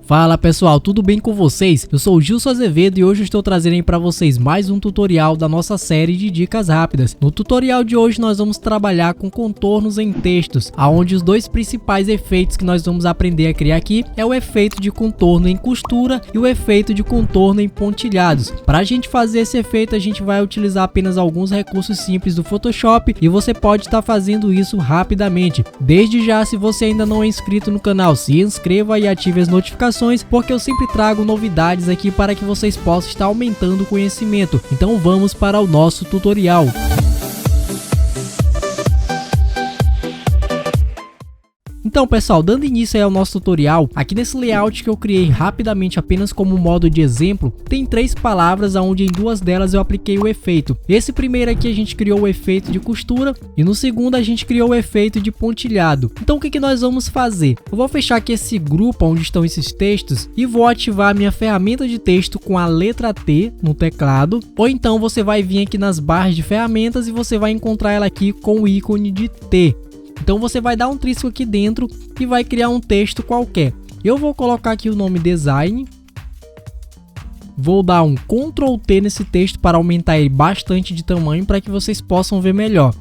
Fala pessoal, tudo bem com vocês? Eu sou o Gilson Azevedo e hoje eu estou trazendo para vocês mais um tutorial da nossa série de dicas rápidas. No tutorial de hoje nós vamos trabalhar com contornos em textos, onde os dois principais efeitos que nós vamos aprender a criar aqui é o efeito de contorno em costura e o efeito de contorno em pontilhados. Para a gente fazer esse efeito a gente vai utilizar apenas alguns recursos simples do Photoshop e você pode estar fazendo isso rapidamente. Desde já, se você ainda não é inscrito no canal, se inscreva e ative as notificações, porque eu sempre trago novidades aqui para que vocês possam estar aumentando o conhecimento. Então vamos para o nosso tutorial. Então pessoal, dando início aí ao nosso tutorial, aqui nesse layout que eu criei rapidamente apenas como modo de exemplo, tem três palavras onde em duas delas eu apliquei o efeito. Esse primeiro aqui a gente criou o efeito de costura e no segundo a gente criou o efeito de pontilhado. Então o que nós vamos fazer? Eu vou fechar aqui esse grupo onde estão esses textos e vou ativar a minha ferramenta de texto com a letra T no teclado, ou então você vai vir aqui nas barras de ferramentas e você vai encontrar ela aqui com o ícone de T. Então você vai dar um trisco aqui dentro e vai criar um texto qualquer. Eu vou colocar aqui o nome design. Vou dar um Ctrl T nesse texto para aumentar ele bastante de tamanho para que vocês possam ver melhor.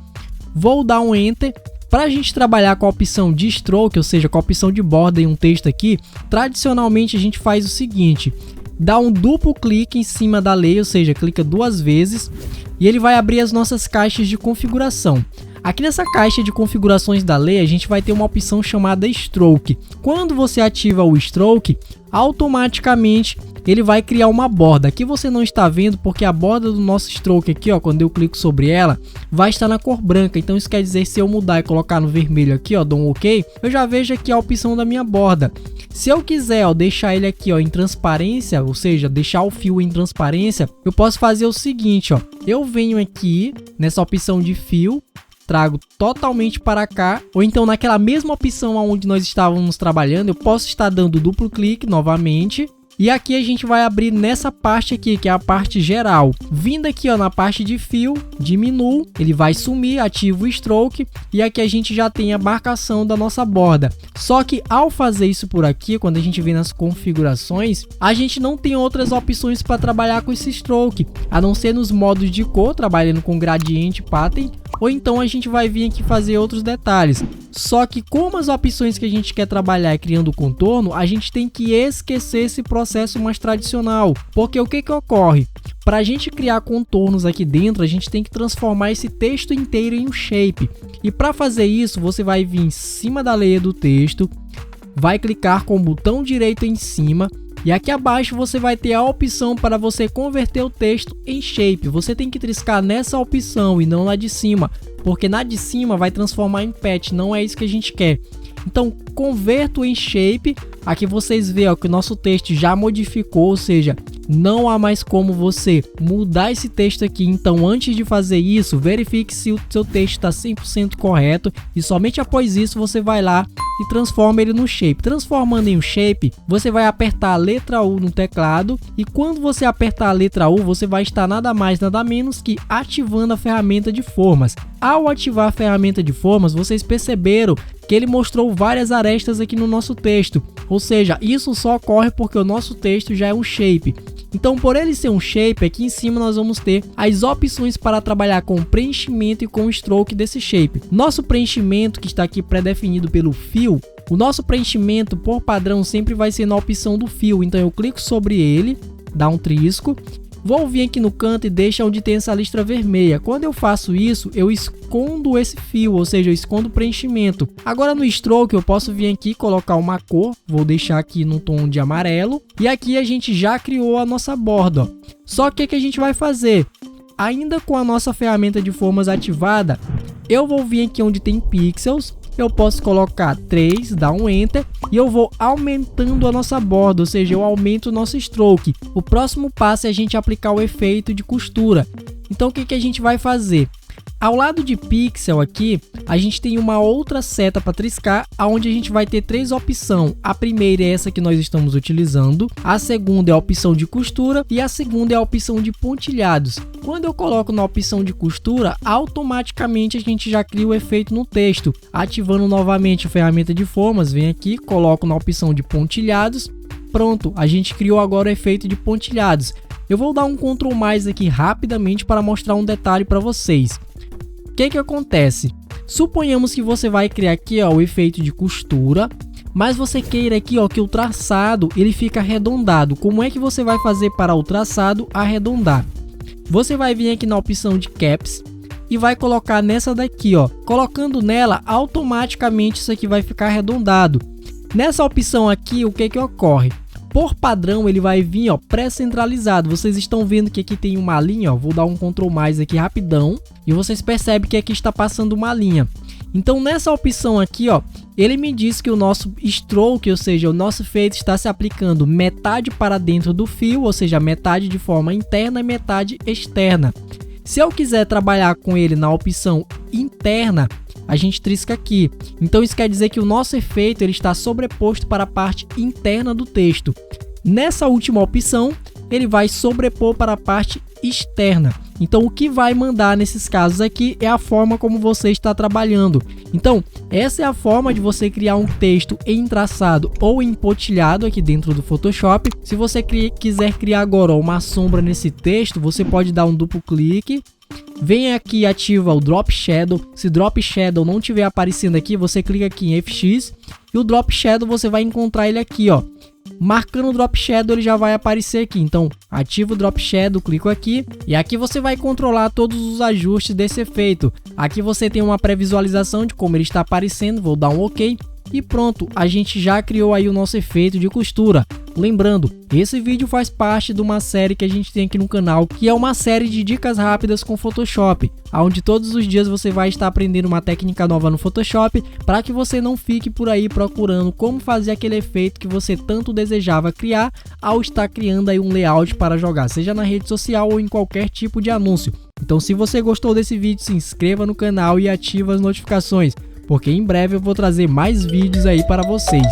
Vou dar um Enter. Para a gente trabalhar com a opção de stroke, ou seja, com a opção de borda em um texto aqui, tradicionalmente a gente faz o seguinte. Dá um duplo clique em cima da lei, ou seja, clica duas vezes e ele vai abrir as nossas caixas de configuração. Aqui nessa caixa de configurações da lei a gente vai ter uma opção chamada Stroke. Quando você ativa o Stroke, automaticamente ele vai criar uma borda. Aqui você não está vendo porque a borda do nosso Stroke aqui, ó, quando eu clico sobre ela, vai estar na cor branca. Então isso quer dizer, se eu mudar e colocar no vermelho aqui, ó, dou um OK, eu já vejo aqui a opção da minha borda. Se eu quiser, ó, deixar ele aqui, ó, em transparência, ou seja, deixar o fio em transparência, eu posso fazer o seguinte, ó, eu venho aqui nessa opção de fio, trago totalmente para cá, ou então naquela mesma opção onde nós estávamos trabalhando, eu posso estar dando duplo clique novamente. E aqui a gente vai abrir nessa parte aqui, que é a parte geral. Vindo aqui, ó, na parte de fio, diminuo, ele vai sumir, ativo o stroke e aqui a gente já tem a marcação da nossa borda. Só que ao fazer isso por aqui, quando a gente vem nas configurações, a gente não tem outras opções para trabalhar com esse stroke, a não ser nos modos de cor, trabalhando com gradiente, pattern, ou então a gente vai vir aqui fazer outros detalhes. Só que como as opções que a gente quer trabalhar é criando o contorno, a gente tem que esquecer esse processo mais tradicional. Porque o que ocorre? Para a gente criar contornos aqui dentro, a gente tem que transformar esse texto inteiro em um shape. E para fazer isso, você vai vir em cima da leia do texto, vai clicar com o botão direito em cima, e aqui abaixo você vai ter a opção para você converter o texto em shape. Você tem que triscar nessa opção e não na de cima, porque na de cima vai transformar em patch, não é isso que a gente quer. Então converto em shape. Aqui vocês veem, ó, que o nosso texto já modificou, ou seja, não há mais como você mudar esse texto aqui. Então antes de fazer isso, verifique se o seu texto está 100% correto e somente após isso você vai lá e transforma ele no shape. Transformando em um shape, você vai apertar a letra U no teclado e quando você apertar a letra U, você vai estar nada mais nada menos que ativando a ferramenta de formas. Ao ativar a ferramenta de formas, vocês perceberam que ele mostrou várias arestas aqui no nosso texto, ou seja, isso só ocorre porque o nosso texto já é um shape. Então, por ele ser um shape, aqui em cima nós vamos ter as opções para trabalhar com preenchimento e com stroke desse shape. Nosso preenchimento, que está aqui pré-definido pelo fio, o nosso preenchimento por padrão sempre vai ser na opção do fio. Então eu clico sobre ele, dá um trisco, vou vir aqui no canto e deixa onde tem essa listra vermelha. Quando eu faço isso, eu escondo esse fio, ou seja, eu escondo o preenchimento. Agora no stroke eu posso vir aqui e colocar uma cor, vou deixar aqui no tom de amarelo. E aqui a gente já criou a nossa borda, ó. Só que o que a gente vai fazer? Ainda com a nossa ferramenta de formas ativada, eu vou vir aqui onde tem pixels. Eu posso colocar 3, dar um Enter e eu vou aumentando a nossa borda, ou seja, eu aumento o nosso stroke. O próximo passo é a gente aplicar o efeito de costura. Então o que a gente vai fazer? Ao lado de pixel aqui, a gente tem uma outra seta para triscar, onde a gente vai ter três opções. A primeira é essa que nós estamos utilizando, a segunda é a opção de costura e a segunda é a opção de pontilhados. Quando eu coloco na opção de costura, automaticamente a gente já cria o efeito no texto. Ativando novamente a ferramenta de formas, vem aqui, coloco na opção de pontilhados pronto, a gente criou agora o efeito de pontilhados. Eu vou dar um Ctrl mais aqui rapidamente para mostrar um detalhe para vocês. O que acontece? Suponhamos que você vai criar aqui, ó, o efeito de costura, mas você queira aqui, ó, que o traçado ele fica arredondado. Como é que você vai fazer para o traçado arredondar? Você vai vir aqui na opção de Caps e vai colocar nessa daqui, ó. Colocando nela, automaticamente isso aqui vai ficar arredondado. Nessa opção aqui, o que ocorre? Por padrão, ele vai vir, ó, pré-centralizado. Vocês estão vendo que aqui tem uma linha, ó. Vou dar um Ctrl mais aqui rapidão e vocês percebem que aqui está passando uma linha. Então, nessa opção aqui, ó, ele me diz que o nosso stroke, ou seja, o nosso efeito está se aplicando metade para dentro do fio, ou seja, metade de forma interna e metade externa. Se eu quiser trabalhar com ele na opção interna, a gente trisca aqui. Então isso quer dizer que o nosso efeito ele está sobreposto para a parte interna do texto. Nessa última opção, ele vai sobrepor para a parte externa. Então o que vai mandar nesses casos aqui é a forma como você está trabalhando. Então essa é a forma de você criar um texto em traçado ou em pontilhado aqui dentro do Photoshop. Se você quiser criar agora uma sombra nesse texto, você pode dar um duplo clique. Vem aqui e ativa o Drop Shadow. Se Drop Shadow não estiver aparecendo aqui, você clica aqui em FX e o Drop Shadow você vai encontrar ele aqui, ó. Marcando o Drop Shadow ele já vai aparecer aqui. Então ativa o Drop Shadow, clico aqui e aqui você vai controlar todos os ajustes desse efeito. Aqui você tem uma pré-visualização de como ele está aparecendo. Vou dar um OK. E pronto, a gente já criou aí o nosso efeito de costura. Lembrando, esse vídeo faz parte de uma série que a gente tem aqui no canal, que é uma série de dicas rápidas com Photoshop, onde todos os dias você vai estar aprendendo uma técnica nova no Photoshop, para que você não fique por aí procurando como fazer aquele efeito que você tanto desejava criar ao estar criando aí um layout para jogar, seja na rede social ou em qualquer tipo de anúncio. Então se você gostou desse vídeo, se inscreva no canal e ative as notificações, porque em breve eu vou trazer mais vídeos aí para vocês.